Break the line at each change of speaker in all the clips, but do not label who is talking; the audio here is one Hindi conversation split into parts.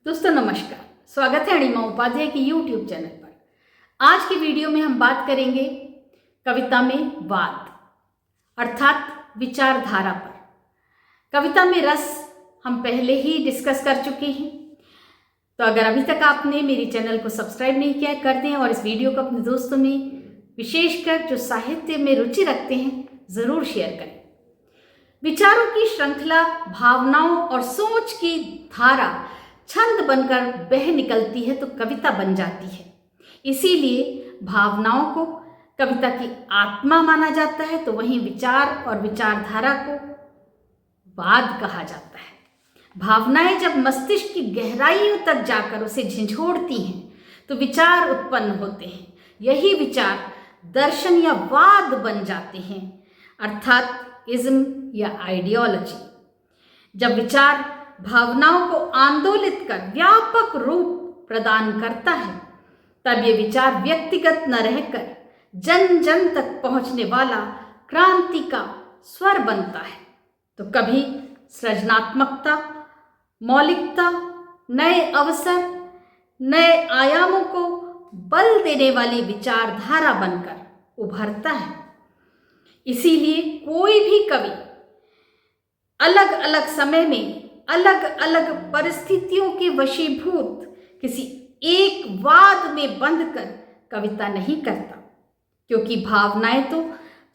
दोस्तों नमस्कार, स्वागत है अणिमा उपाध्याय की YouTube चैनल पर। आज की वीडियो में हम बात करेंगे कविता में वाद अर्थात विचारधारा पर। कविता में रस हम पहले ही डिस्कस कर चुके हैं, तो अगर अभी तक आपने मेरे चैनल को सब्सक्राइब नहीं किया है कर दें और इस वीडियो को अपने दोस्तों में विशेषकर जो साहित्य में रुचि रखते हैं ज़रूर शेयर करें। विचारों की श्रृंखला, भावनाओं और सोच की धारा छंद बनकर बह निकलती है तो कविता बन जाती है। इसीलिए भावनाओं को कविता की आत्मा माना जाता है, तो वहीं विचार और विचारधारा को वाद कहा जाता है। भावनाएं जब मस्तिष्क की गहराइयों तक जाकर उसे झंझोड़ती हैं तो विचार उत्पन्न होते हैं। यही विचार दर्शन या वाद बन जाते हैं, अर्थात इज्म या आइडियोलॉजी। जब विचार भावनाओं को आंदोलित कर व्यापक रूप प्रदान करता है, तब ये विचार व्यक्तिगत न रहकर जन जन तक पहुंचने वाला क्रांति का स्वर बनता है। तो कभी सृजनात्मकता, मौलिकता, नए अवसर, नए आयामों को बल देने वाली विचारधारा बनकर उभरता है। इसीलिए कोई भी कवि अलग अलग समय में अलग अलग परिस्थितियों के वशीभूत किसी एक वाद में बंधकर कविता नहीं करता, क्योंकि भावनाएं तो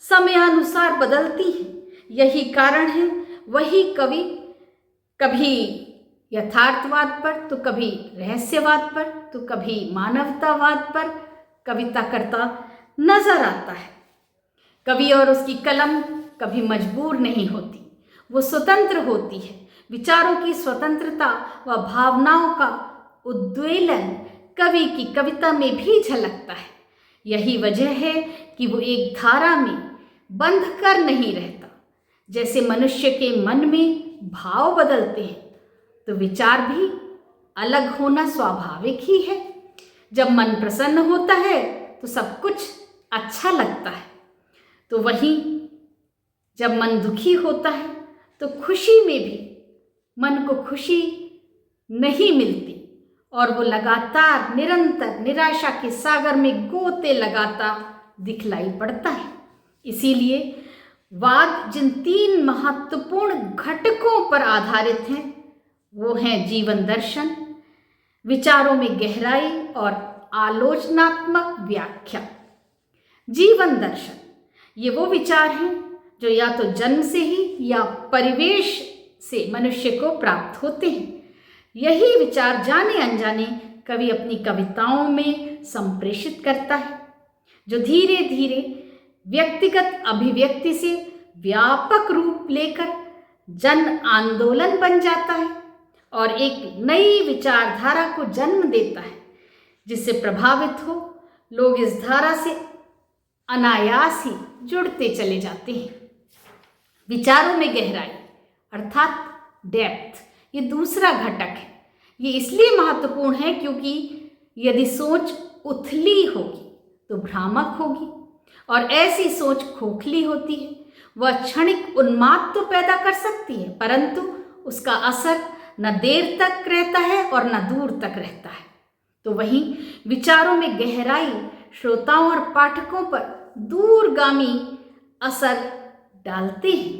समयानुसार बदलती हैं। यही कारण है वही कवि कभी यथार्थवाद पर, तो कभी रहस्यवाद पर, तो कभी मानवतावाद पर कविता करता नजर आता है। कवि और उसकी कलम कभी मजबूर नहीं होती, वो स्वतंत्र होती है। विचारों की स्वतंत्रता व भावनाओं का उद्वेलन कवि की कविता में भी झलकता है। यही वजह है कि वो एक धारा में बंध कर नहीं रहता। जैसे मनुष्य के मन में भाव बदलते हैं, तो विचार भी अलग होना स्वाभाविक ही है। जब मन प्रसन्न होता है तो सब कुछ अच्छा लगता है, तो वहीं जब मन दुखी होता है तो खुशी में भी मन को खुशी नहीं मिलती और वो लगातार निरंतर निराशा के सागर में गोते लगाता दिखलाई पड़ता है। इसीलिए वाद जिन तीन महत्वपूर्ण घटकों पर आधारित हैं वो हैं जीवन दर्शन, विचारों में गहराई और आलोचनात्मक व्याख्या। जीवन दर्शन ये वो विचार हैं जो या तो जन्म से ही या परिवेश से मनुष्य को प्राप्त होते हैं। यही विचार जाने अनजाने कवि अपनी कविताओं में संप्रेषित करता है, जो धीरे धीरे व्यक्तिगत अभिव्यक्ति से व्यापक रूप लेकर जन आंदोलन बन जाता है और एक नई विचारधारा को जन्म देता है, जिससे प्रभावित हो लोग इस धारा से अनायास ही जुड़ते चले जाते हैं। विचारों में गहराई अर्थात डेप्थ ये दूसरा घटक है। ये इसलिए महत्वपूर्ण है क्योंकि यदि सोच उथली होगी तो भ्रामक होगी, और ऐसी सोच खोखली होती है। वह क्षणिक उन्माद तो पैदा कर सकती है, परंतु उसका असर न देर तक रहता है और न दूर तक रहता है। तो वहीं विचारों में गहराई श्रोताओं और पाठकों पर दूरगामी असर डालते हैं।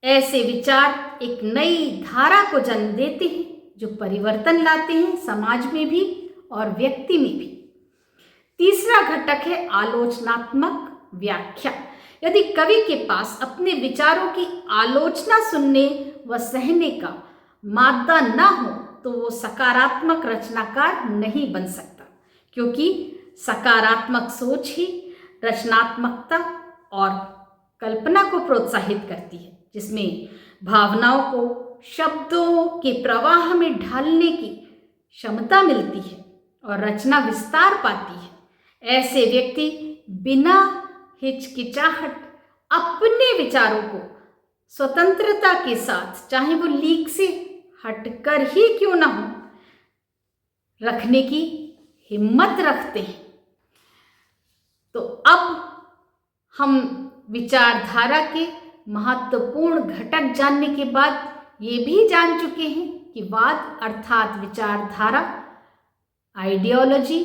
ऐसे विचार एक नई धारा को जन्म देते हैं जो परिवर्तन लाते हैं समाज में भी और व्यक्ति में भी। तीसरा घटक है आलोचनात्मक व्याख्या। यदि कवि के पास अपने विचारों की आलोचना सुनने व सहने का मादा न हो तो वो सकारात्मक रचनाकार नहीं बन सकता, क्योंकि सकारात्मक सोच ही रचनात्मकता और कल्पना को प्रोत्साहित करती है, जिसमें भावनाओं को शब्दों के प्रवाह में ढालने की क्षमता मिलती है और रचना विस्तार पाती है। ऐसे व्यक्ति बिना हिचकिचाहट अपने विचारों को स्वतंत्रता के साथ, चाहे वो लीक से हटकर ही क्यों ना हो, रखने की हिम्मत रखते हैं। तो अब हम विचारधारा के महत्वपूर्ण घटक जानने के बाद ये भी जान चुके हैं कि वाद अर्थात विचारधारा, आइडियोलॉजी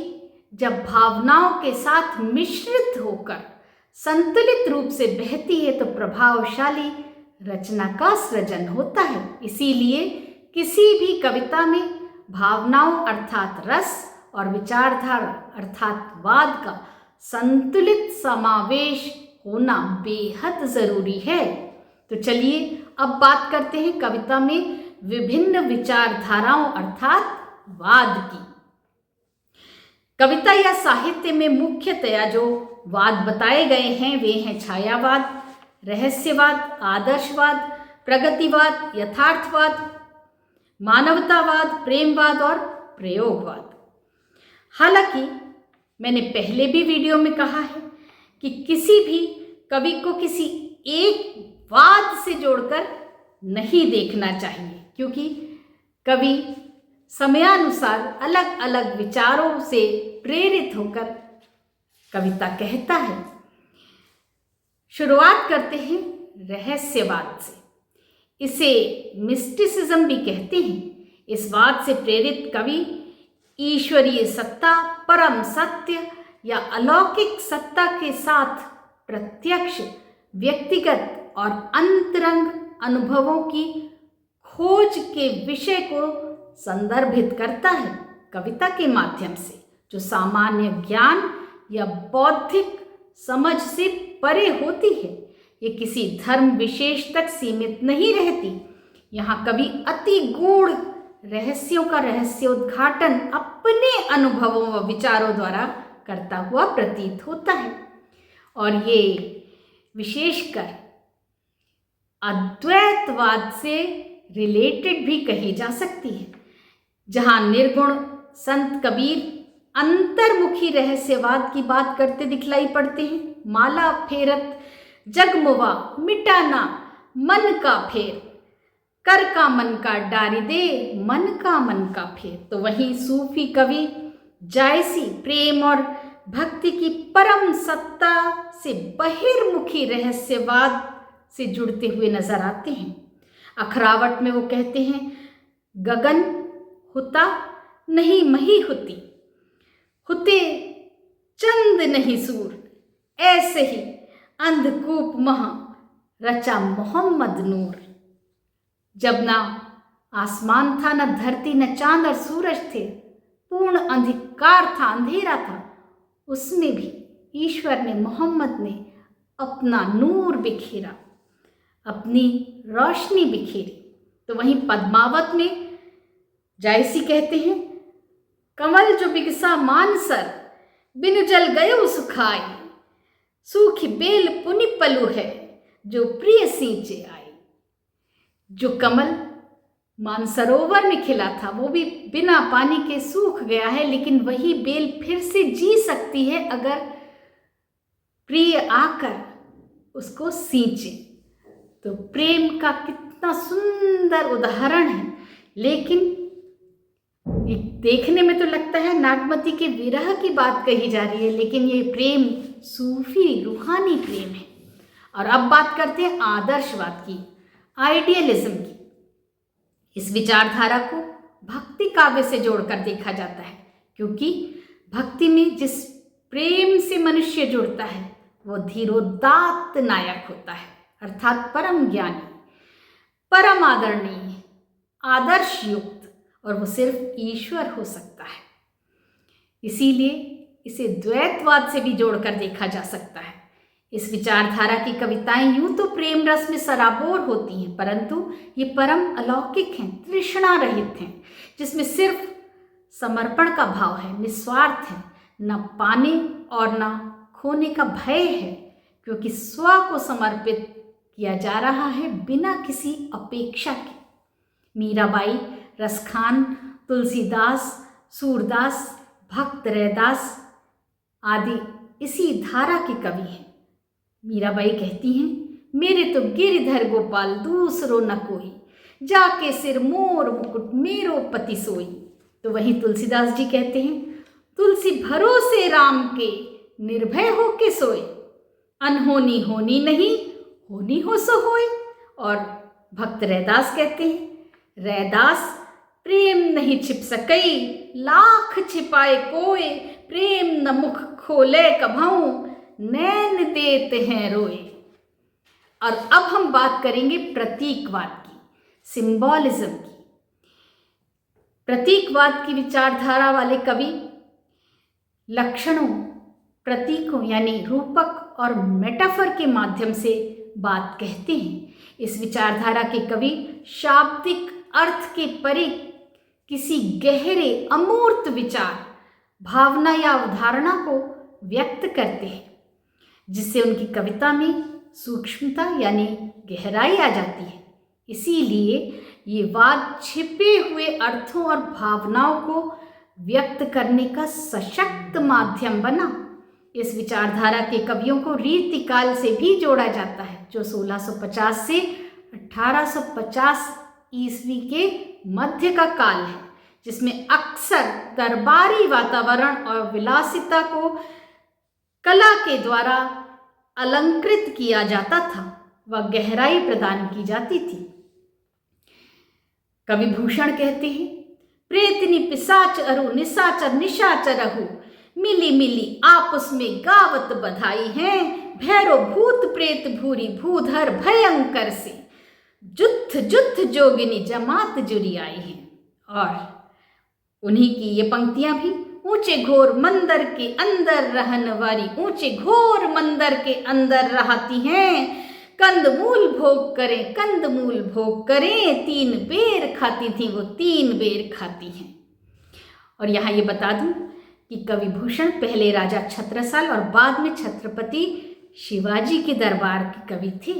जब भावनाओं के साथ मिश्रित होकर संतुलित रूप से बहती है तो प्रभावशाली रचना का सृजन होता है। इसीलिए किसी भी कविता में भावनाओं अर्थात रस और विचारधारा अर्थात वाद का संतुलित समावेश होना बेहद जरूरी है। तो चलिए अब बात करते हैं कविता में विभिन्न विचारधाराओं अर्थात वाद की। कविता या साहित्य में मुख्यतया जो वाद बताए गए हैं वे हैं छायावाद, रहस्यवाद, आदर्शवाद, प्रगतिवाद, यथार्थवाद, मानवतावाद, प्रेमवाद और प्रयोगवाद। हालांकि मैंने पहले भी वीडियो में कहा है कि किसी भी कवि को किसी एक वाद से जोड़कर नहीं देखना चाहिए, क्योंकि कवि समयानुसार अलग अलग विचारों से प्रेरित होकर कविता कहता है। शुरुआत करते हैं रहस्यवाद से। इसे मिस्टिसिज्म भी कहते हैं। इस वाद से प्रेरित कवि ईश्वरीय सत्ता, परम सत्य या अलौकिक सत्ता के साथ प्रत्यक्ष व्यक्तिगत और अंतरंग अनुभवों की खोज के विषय को संदर्भित करता है। कविता के माध्यम से जो सामान्य ज्ञान या बौद्धिक समझ से परे होती है, ये किसी धर्म विशेष तक सीमित नहीं रहती। यहाँ कवि अति गूढ़ रहस्यों का रहस्योद्घाटन अपने अनुभवों व विचारों द्वारा करता हुआ प्रतीत होता है। और ये विशेषकर अद्वैतवाद से रिलेटेड भी कही जा सकती है, जहाँ निर्गुण संत कबीर अंतर्मुखी रहस्यवाद की बात करते दिखलाई पड़ते हैं। माला फेरत जगमुआ मिटाना मन का फेर, कर का मन का डारी दे मन का मन का फेर। तो वहीं सूफी कवि जायसी प्रेम और भक्ति की परम सत्ता से बहिर्मुखी रहस्यवाद से जुड़ते हुए नजर आते हैं। अखरावट में वो कहते हैं, गगन होता नहीं मही होती, होते चंद नहीं सूर, ऐसे ही अंधकूप महा रचा मोहम्मद नूर। जब ना आसमान था, न धरती, न चांद और सूरज थे, पूर्ण अंधकार था, अंधेरा था, उसमें भी ईश्वर ने, मोहम्मद ने अपना नूर बिखेरा, अपनी रोशनी बिखेरी। तो वहीं पद्मावत में जायसी कहते हैं, कमल जो बिगसा मानसर, बिनु जल गयो सुखाई, सूखी बेल पुनि पलु है, जो प्रिय सींचे आई। जो कमल मानसरोवर में खिला था वो भी बिना पानी के सूख गया है, लेकिन वही बेल फिर से जी सकती है अगर प्रिय आकर उसको सींचे। तो प्रेम का कितना सुंदर उदाहरण है। लेकिन ये देखने में तो लगता है नागमती के विरह की बात कही जा रही है, लेकिन ये प्रेम सूफी रूहानी प्रेम है। और अब बात करते हैं आदर्शवाद की, आइडियलिज्म की। इस विचारधारा को भक्ति काव्य से जोड़कर देखा जाता है, क्योंकि भक्ति में जिस प्रेम से मनुष्य जुड़ता है वो धीरोदात्त नायक होता है, अर्थात परम ज्ञानी, परम आदरणीय, आदर्श युक्त, और वो सिर्फ ईश्वर हो सकता है। इसीलिए इसे द्वैतवाद से भी जोड़कर देखा जा सकता है। इस विचारधारा की कविताएं यूं तो प्रेम रस में सराबोर होती हैं, परंतु ये परम अलौकिक हैं, तृष्णा रहित हैं, जिसमें सिर्फ समर्पण का भाव है, निस्वार्थ है, न पाने और न खोने का भय है, क्योंकि स्व को समर्पित किया जा रहा है बिना किसी अपेक्षा के। मीराबाई, रसखान, तुलसीदास, सूरदास, भक्त रैदास आदि इसी धारा के कवि हैं। मीराबाई कहती हैं, मेरे तो गिरधर गोपाल दूसरो न कोई, जाके सिर मोर मुकुट मेरो पति सोई। तो वहीं तुलसीदास जी कहते हैं, तुलसी भरोसे राम के निर्भय हो के सोए, अनहोनी होनी नहीं, होनी हो सो होए। और भक्त रैदास कहते हैं, रैदास प्रेम नहीं छिप सकई, लाख छिपाए कोय, प्रेम न मुख खोले कभऊ, नैन देते हैं रोए। और अब हम बात करेंगे प्रतीकवाद की, सिंबॉलिज्म की। प्रतीकवाद की विचारधारा वाले कवि लक्षणों, प्रतीकों यानी रूपक और मेटाफर के माध्यम से बात कहते हैं। इस विचारधारा के कवि शाब्दिक अर्थ के परे किसी गहरे अमूर्त विचार, भावना या अवधारणा को व्यक्त करते हैं, जिससे उनकी कविता में सूक्ष्मता यानी गहराई आ जाती है। इसीलिए ये वाद छिपे हुए अर्थों और भावनाओं को व्यक्त करने का सशक्त माध्यम बना। इस विचारधारा के कवियों को रीतिकाल से भी जोड़ा जाता है, जो 1650 से 1850 ईस्वी के मध्य का काल है, जिसमें अक्सर दरबारी वातावरण और विलासिता को कला के द्वारा अलंकृत किया जाता था व गहराई प्रदान की जाती थी। कवि भूषण कहते हैं, प्रेतनी पिशाच अरु निशाचर निशाचर रहु, मिली मिली आपस में गावत बधाई हैं, भैरव भूत प्रेत भूरी भूधर भयंकर से, जुत्थ जुत्थ जोगिनी जमात जुरी आई हैं। और उन्हीं की ये पंक्तियां भी, ऊंचे घोर मंदिर के अंदर रहन वाली, ऊंचे घोर मंदिर के अंदर रहती हैं, कंदमूल भोग करें, कंदमूल भोग करें, 3 बेर खाती थी वो, 3 बेर खाती हैं। और यहाँ ये बता दूं कि कवि भूषण पहले राजा छत्रसाल और बाद में छत्रपति शिवाजी के दरबार के कवि थे,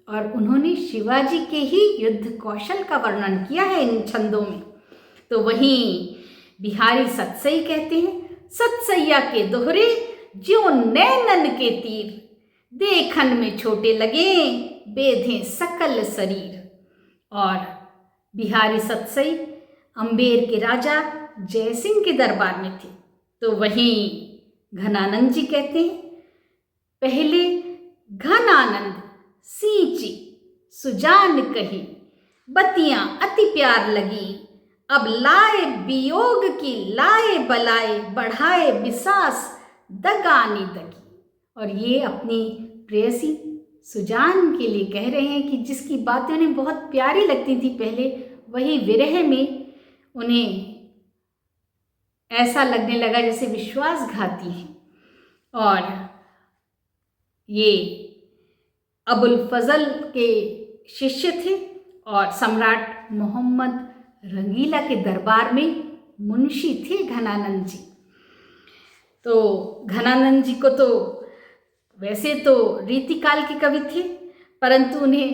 और उन्होंने शिवाजी के ही युद्ध कौशल का वर्णन किया है इन छंदों में। तो वहीं बिहारी सतसई कहते हैं, सतसैया के दोहरे ज्यों नैनन के तीर, देखन में छोटे लगे बेधे सकल शरीर। और बिहारी सतसई अम्बेर के राजा जयसिंह के दरबार में थे। तो वहीं घनानंद जी कहते हैं, पहले घनानंद सींची सुजान कही, बतियां अति प्यार लगी, अब लाए वियोग की लाए बलाए, बढ़ाए विसास दगानी दगी। और ये अपनी प्रेयसी सुजान के लिए कह रहे हैं कि जिसकी बातें उन्हें बहुत प्यारी लगती थी पहले, वही विरह में उन्हें ऐसा लगने लगा जैसे विश्वासघाती है। और ये अबुल फजल के शिष्य थे और सम्राट मोहम्मद रंगीला के दरबार में मुंशी थे घनानंद जी। तो घनानंद जी को तो वैसे तो रीतिकाल के कवि थे, परंतु उन्हें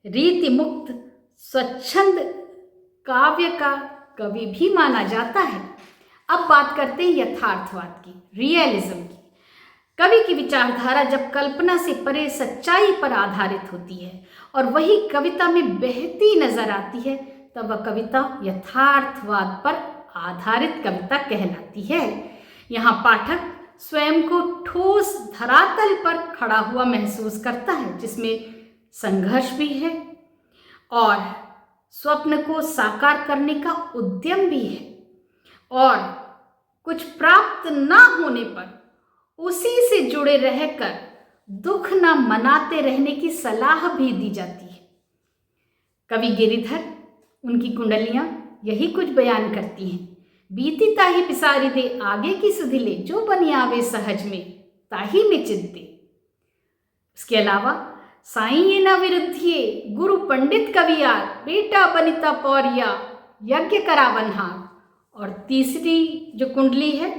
रीति मुक्त स्वच्छंद काव्य का कवि भी माना जाता है। अब बात करते हैं यथार्थवाद की, रियलिज्म की। कवि की विचारधारा जब कल्पना से परे सच्चाई पर आधारित होती है और वही कविता में बहती नजर आती है, तब वह कविता यथार्थवाद पर आधारित कविता कहलाती है। यहाँ पाठक स्वयं को ठोस धरातल पर खड़ा हुआ महसूस करता है, जिसमें संघर्ष भी है और स्वप्न को साकार करने का उद्यम भी है, और कुछ प्राप्त ना होने पर उसी से जुड़े रहकर दुख ना मनाते रहने की सलाह भी दी जाती है। कवि गिरिधर, उनकी कुंडलियां यही कुछ बयान करती हैं। बीती ताही पिसारी दे आगे की सुधिले, जो बनी आवे सहज में ताही में चित्ते। उसके अलावा साईं ये न विरुद्धिये, गुरु पंडित कवियार, बेटा बनिता पौरिया, यज्ञ करावनहार। और तीसरी जो कुंडली है,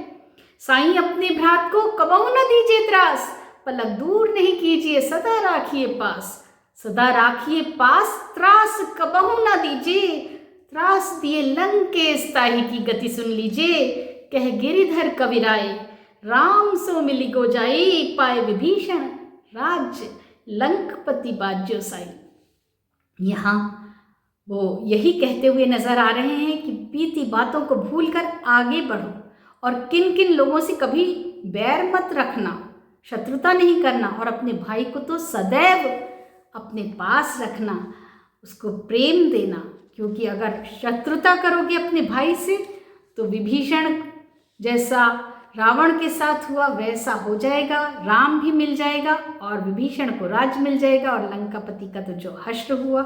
साईं अपने भ्रात को कबहु न दीजिए त्रास, पलक दूर नहीं कीजिए सदा राखिए पास। सदा राखिए पास, त्रास कबहु न दीजिए, त्रास दिए लंकेश ताही की गति सुन लीजिए। कह गिरिधर कविराय, राम सो मिली गो जाई, पाए विभीषण राज्य लंकपति बाज्यो साई। यहाँ वो यही कहते हुए नजर आ रहे हैं कि बीती बातों को भूलकर आगे बढ़ो और किन किन लोगों से कभी बैर मत रखना, शत्रुता नहीं करना, और अपने भाई को तो सदैव अपने पास रखना, उसको प्रेम देना, क्योंकि अगर शत्रुता करोगे अपने भाई से तो विभीषण जैसा रावण के साथ हुआ वैसा हो जाएगा, राम भी मिल जाएगा और विभीषण को राज्य मिल जाएगा और लंकापति का तो जो हश्र हुआ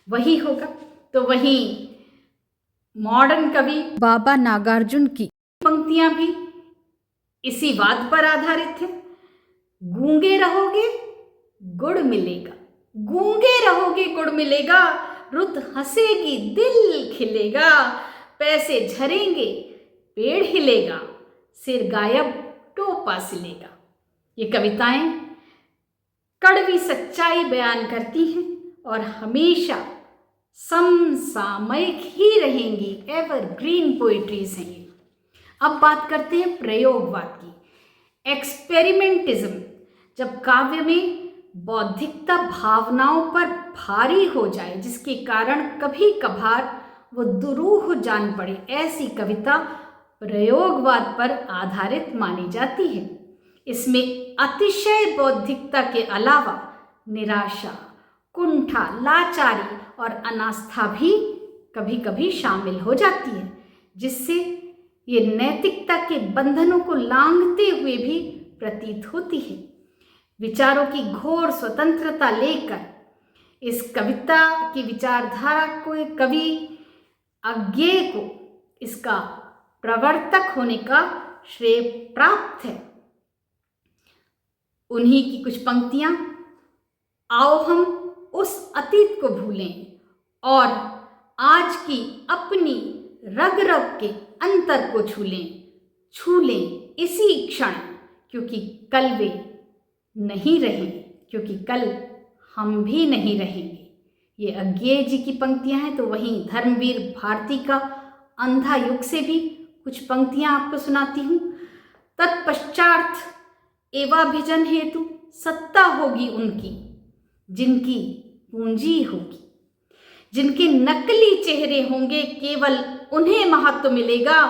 वही होगा। तो वहीं मॉडर्न कवि बाबा नागार्जुन की पंक्तियां भी इसी बात पर आधारित है। गूंगे रहोगे गुड़ मिलेगा, गूंगे रहोगे गुड़ मिलेगा, रुत हंसेगी दिल खिलेगा, पैसे झरेंगे पेड़ हिलेगा, सिर गायब टोपा सिलेगा। ये कविताएं कड़वी सच्चाई बयान करती हैं और हमेशा समसामयिक ही रहेंगी, एवरग्रीन पोइट्रीज हैं ये। अब बात करते हैं प्रयोगवाद की, एक्सपेरिमेंटिज्म। जब काव्य में बौद्धिकता भावनाओं पर भारी हो जाए जिसके कारण कभी कभार वो दुरूह जान पड़े, ऐसी कविता प्रयोगवाद पर आधारित मानी जाती है। इसमें अतिशय बौद्धिकता के अलावा निराशा, कुंठा, लाचारी और अनास्था भी कभी कभी शामिल हो जाती है, जिससे ये नैतिकता के बंधनों को लांघते हुए भी प्रतीत होती है। विचारों की घोर स्वतंत्रता लेकर इस कविता की विचारधारा को कवि अज्ञेय को इसका प्रवर्तक होने का श्रेय प्राप्त है। उन्हीं की कुछ पंक्तियां, आओ हम उस अतीत को भूलें और आज की अपनी रग रग के अंतर को छू लें इसी क्षण, क्योंकि कल वे नहीं रहे, क्योंकि कल हम भी नहीं रहेंगे। ये अज्ञेय जी की पंक्तियां हैं। तो वहीं धर्मवीर भारती का अंधा युग से भी कुछ पंक्तियां आपको सुनाती हूँ। तत्पश्चात एवाभिजन हेतु सत्ता होगी उनकी, जिनकी पूंजी होगी, जिनके नकली चेहरे होंगे केवल उन्हें महत्व मिलेगा,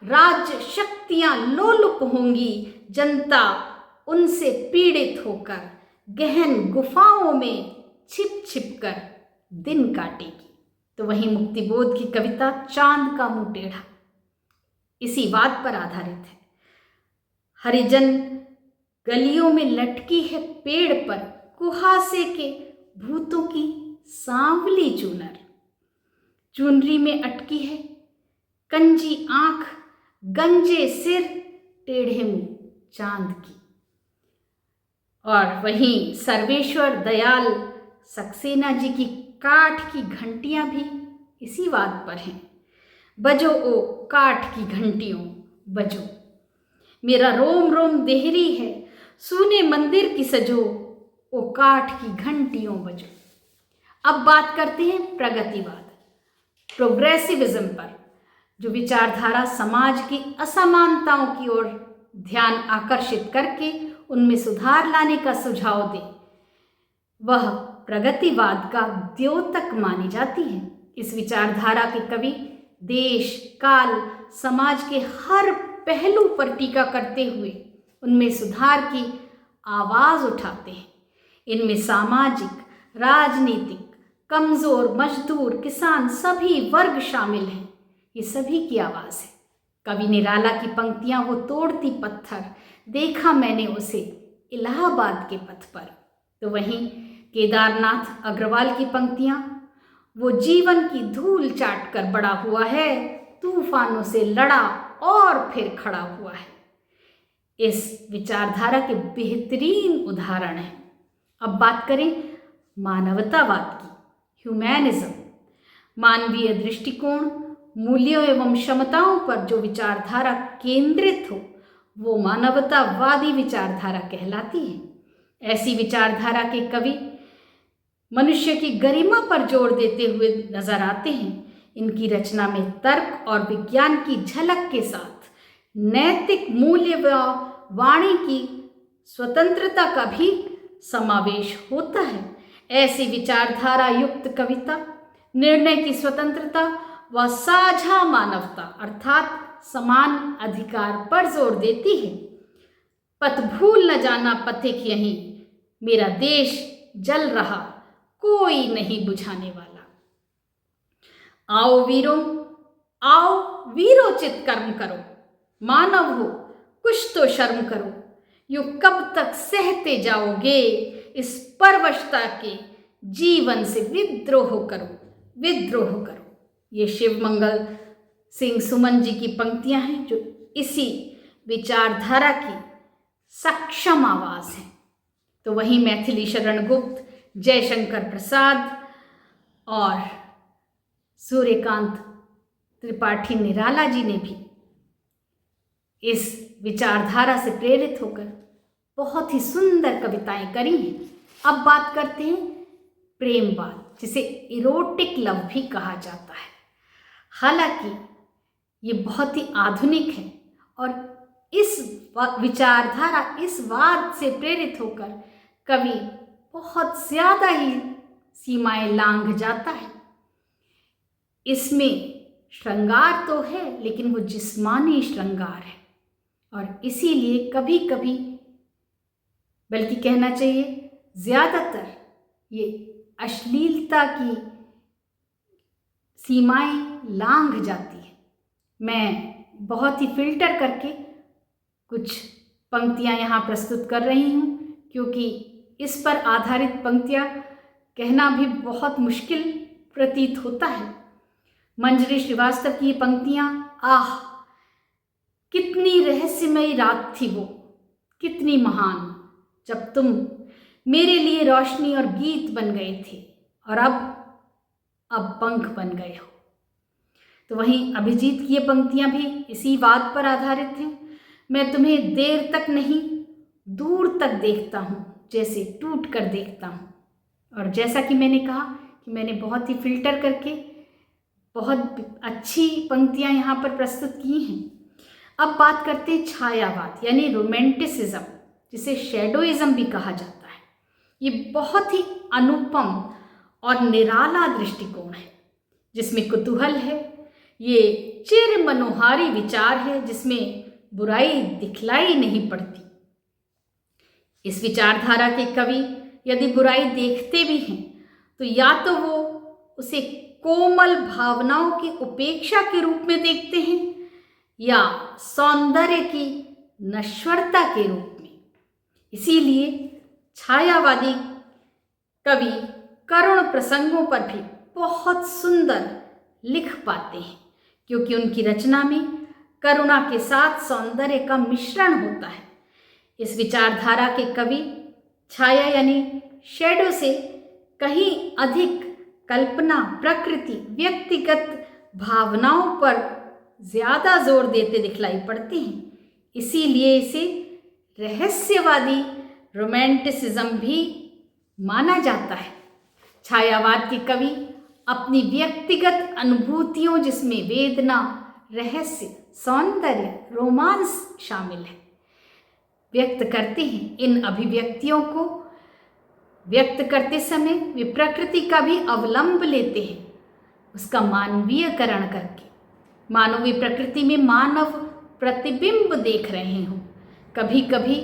राज्य शक्तियां लोलुप होंगी, जनता उनसे पीड़ित होकर गहन गुफाओं में छिप छिप कर दिन काटेगी। तो वहीं मुक्तिबोध की कविता चांद का मुंह टेढ़ा इसी बात पर आधारित है। हरिजन गलियों में लटकी है पेड़ पर कुहासे के भूतों की सांवली चूनर, चुनरी में अटकी है कंजी आंख, गंजे सिर, टेढ़े मुंह चांद की। और वहीं सर्वेश्वर दयाल सक्सेना जी की काठ की घंटियां भी इसी बात पर हैं। बजो ओ काठ की घंटियों बजो, मेरा रोम रोम देहरी है, सूने मंदिर की सजो, ओ काठ की घंटियों बजो। अब बात करते हैं प्रगतिवाद, प्रोग्रेसिविज्म पर, जो विचारधारा समाज की असमानताओं की ओर ध्यान आकर्षित करके उनमें सुधार लाने का सुझाव दे। वह प्रगतिवाद का द्योतक मानी जाती है। इस विचारधारा के कवि देश, काल, समाज के हर पहलू पर टीका करते हुए उनमें सुधार की आवाज उठाते हैं। इनमें सामाजिक, राजनीतिक, कमजोर, मजदूर, किसान सभी वर्ग शामिल हैं। ये सभी की आवाज है। कवि निराला की पंक्तियां, वो तोड़ती पत्थर, देखा मैंने उसे इलाहाबाद के पथ पर। तो वहीं केदारनाथ अग्रवाल की पंक्तियां, वो जीवन की धूल चाट कर बड़ा हुआ है, तूफानों से लड़ा और फिर खड़ा हुआ है। इस विचारधारा के बेहतरीन उदाहरण हैं। अब बात करें मानवतावाद की, ह्यूमैनिज्म। मानवीय दृष्टिकोण, मूल्यों एवं क्षमताओं पर जो विचारधारा केंद्रित हो वो मानवतावादी विचारधारा कहलाती है। ऐसी विचारधारा के कवि मनुष्य की गरिमा पर जोर देते हुए नजर आते हैं। इनकी रचना में तर्क और विज्ञान की झलक के साथ नैतिक मूल्य व वाणी की स्वतंत्रता का भी समावेश होता है। ऐसी विचारधारा युक्त कविता निर्णय की स्वतंत्रता व साझा मानवता अर्थात समान अधिकार पर जोर देती है। पथ भूल न जाना पथिक यहीं, मेरा देश जल रहा कोई नहीं बुझाने वाला। आओ वीरों, आओ वीरोचित कर्म करो, मानव हो कुछ तो शर्म करो, यूं कब तक सहते जाओगे, इस परवशता के जीवन से विद्रोह करो, विद्रोह करो। ये शिव मंगल सिंह सुमन जी की पंक्तियां हैं जो इसी विचारधारा की सक्षम आवाज है। तो वहीं मैथिली शरण गुप्त, जयशंकर प्रसाद और सूर्यकांत त्रिपाठी निराला जी ने भी इस विचारधारा से प्रेरित होकर बहुत ही सुंदर कविताएं करी हैं। अब बात करते हैं प्रेमवाद, जिसे इरोटिक लव भी कहा जाता है। हालांकि ये बहुत ही आधुनिक है और इस विचारधारा, इस वाद से प्रेरित होकर कवि बहुत ज़्यादा ही सीमाएं लांघ जाता है। इसमें श्रृंगार तो है, लेकिन वो जिस्मानी श्रृंगार है और इसीलिए कभी कभी, बल्कि कहना चाहिए ज़्यादातर, ये अश्लीलता की सीमाएं लांघ जाती है। मैं बहुत ही फिल्टर करके कुछ पंक्तियां यहाँ प्रस्तुत कर रही हूँ, क्योंकि इस पर आधारित पंक्तियां कहना भी बहुत मुश्किल प्रतीत होता है। मंजरी श्रीवास्तव की ये पंक्तियां, आह कितनी रहस्यमयी रात थी वो, कितनी महान, जब तुम मेरे लिए रोशनी और गीत बन गए थे और अब पंख बन गए हो। तो वहीं अभिजीत की ये पंक्तियां भी इसी बात पर आधारित हैं। मैं तुम्हें देर तक नहीं, दूर तक देखता हूँ, जैसे टूट कर देखता हूँ। और जैसा कि मैंने कहा कि मैंने बहुत ही फिल्टर करके बहुत अच्छी पंक्तियां यहाँ पर प्रस्तुत की हैं। अब बात करते हैं छायावाद यानी रोमांटिसिज्म, जिसे शैडोइज्म भी कहा जाता है। ये बहुत ही अनुपम और निराला दृष्टिकोण है, जिसमें कुतूहल है। ये चिर मनोहारी विचार है जिसमें बुराई दिखलाई नहीं पड़ती। इस विचारधारा के कवि यदि बुराई देखते भी हैं तो या तो वो उसे कोमल भावनाओं की उपेक्षा के रूप में देखते हैं या सौंदर्य की नश्वरता के रूप में। इसीलिए छायावादी कवि करुण प्रसंगों पर भी बहुत सुंदर लिख पाते हैं, क्योंकि उनकी रचना में करुणा के साथ सौंदर्य का मिश्रण होता है। इस विचारधारा के कवि छाया यानी शैडो से कहीं अधिक कल्पना, प्रकृति, व्यक्तिगत भावनाओं पर ज़्यादा जोर देते दिखलाई पड़ते हैं। इसीलिए इसे रहस्यवादी रोमांटिसिज्म भी माना जाता है। छायावाद के कवि अपनी व्यक्तिगत अनुभूतियों, जिसमें वेदना, रहस्य, सौंदर्य, रोमांस शामिल है, व्यक्त करते हैं। इन अभिव्यक्तियों को व्यक्त करते समय वे प्रकृति का भी अवलंब लेते हैं, उसका मानवीयकरण करके, मानो वे प्रकृति में मानव प्रतिबिंब देख रहे हों। कभी कभी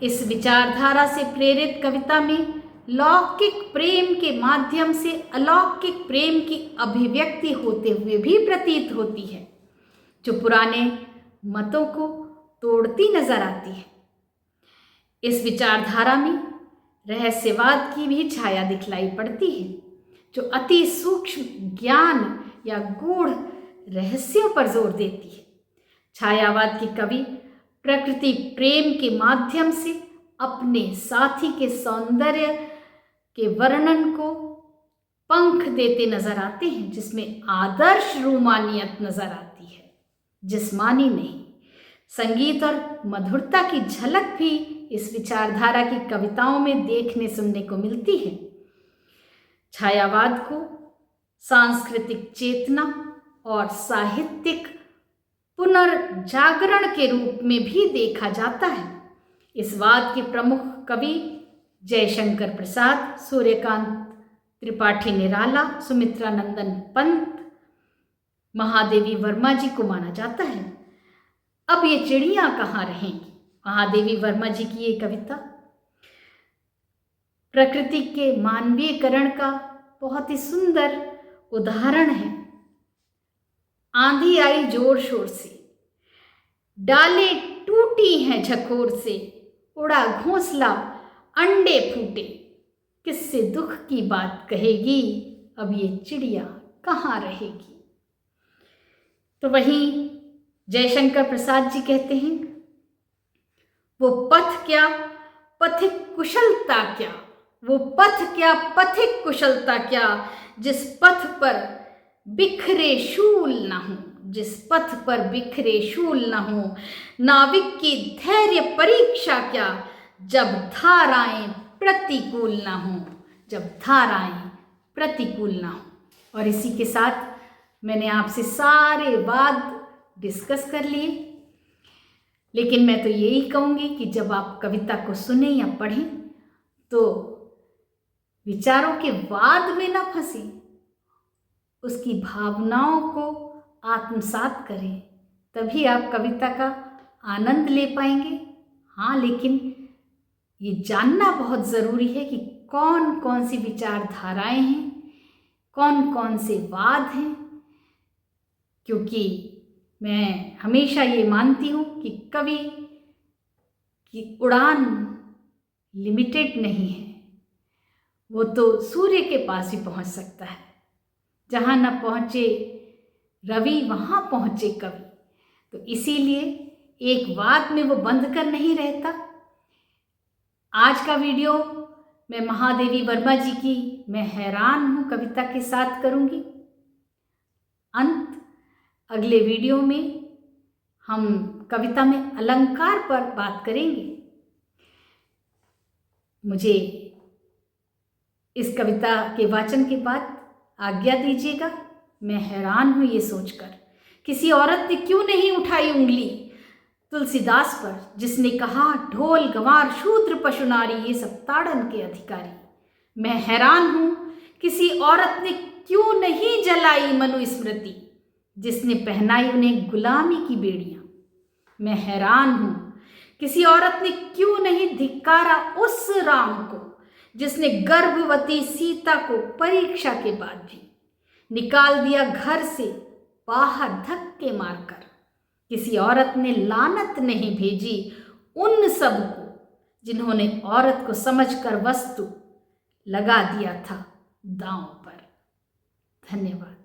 इस विचारधारा से प्रेरित कविता में लौकिक प्रेम के माध्यम से अलौकिक प्रेम की अभिव्यक्ति होते हुए भी प्रतीत होती है, जो पुराने मतों को तोड़ती नजर आती है। इस विचारधारा में रहस्यवाद की भी छाया दिखलाई पड़ती है, जो अति सूक्ष्म ज्ञान या गूढ़ रहस्यों पर जोर देती है। छायावाद के कवि प्रकृति प्रेम के माध्यम से अपने साथी के सौंदर्य के वर्णन को पंख देते नजर आते हैं, जिसमें आदर्श रोमानियत नजर आती है, जिस्मानी नहीं। संगीत और मधुरता की झलक भी इस विचारधारा की कविताओं में देखने सुनने को मिलती है। छायावाद को सांस्कृतिक चेतना और साहित्यिक पुनर्जागरण के रूप में भी देखा जाता है। इस वाद के प्रमुख कवि जयशंकर प्रसाद, सूर्यकांत त्रिपाठी निराला, सुमित्रा नंदन पंत, महादेवी वर्मा जी को माना जाता है। अब ये चिड़ियां कहाँ रहेंगी, महादेवी वर्मा जी की ये कविता प्रकृति के मानवीयकरण का बहुत ही सुंदर उदाहरण है। आंधी आई जोर शोर से, डालें टूटी हैं झकोर से, उड़ा घोंसला अंडे फूटे, किससे दुख की बात कहेगी, अब ये चिड़िया कहाँ रहेगी। तो वहीं जयशंकर प्रसाद जी कहते हैं, वो पथ क्या पथिक कुशलता क्या, वो पथ क्या पथिक कुशलता क्या, जिस पथ पर बिखरे शूल न हो, जिस पथ पर बिखरे शूल न हो, नाविक की धैर्य परीक्षा क्या, जब धाराएं प्रतिकूल न हो, जब धाराएं प्रतिकूल न हो। और इसी के साथ मैंने आपसे सारे वाद डिस्कस कर लिए, लेकिन मैं तो यही कहूँगी कि जब आप कविता को सुने या पढ़ें तो विचारों के वाद में ना फंसें, उसकी भावनाओं को आत्मसात करें, तभी आप कविता का आनंद ले पाएंगे। हाँ, लेकिन ये जानना बहुत ज़रूरी है कि कौन कौन सी विचारधाराएं हैं, कौन कौन से वाद हैं, क्योंकि मैं हमेशा ये मानती हूँ कि कवि की उड़ान लिमिटेड नहीं है, वो तो सूर्य के पास भी पहुँच सकता है। जहाँ न पहुँचे रवि वहाँ पहुँचे कवि। तो इसीलिए एक वाद में वो बंध कर नहीं रहता। आज का वीडियो मैं महादेवी वर्मा जी की मैं हैरान हूँ कविता के साथ करूँगी। अंत अगले वीडियो में हम कविता में अलंकार पर बात करेंगे। मुझे इस कविता के वाचन के बाद आज्ञा दीजिएगा। मैं हैरान हूँ ये सोचकर, किसी औरत ने क्यों नहीं उठाई उंगली तुलसीदास पर, जिसने कहा ढोल गंवार शूद्र पशु नारी ये सब ताड़न के अधिकारी। मैं हैरान हूँ किसी औरत ने क्यों नहीं जलाई मनुस्मृति, जिसने पहनाई उन्हें गुलामी की बेड़ियां। मैं हैरान हूँ किसी औरत ने क्यों नहीं धिक्कारा उस राम को, जिसने गर्भवती सीता को परीक्षा के बाद भी निकाल दिया घर से बाहर धक्के मारकर। किसी औरत ने लानत नहीं भेजी उन सब को, जिन्होंने औरत को समझकर वस्तु लगा दिया था दांव पर। धन्यवाद।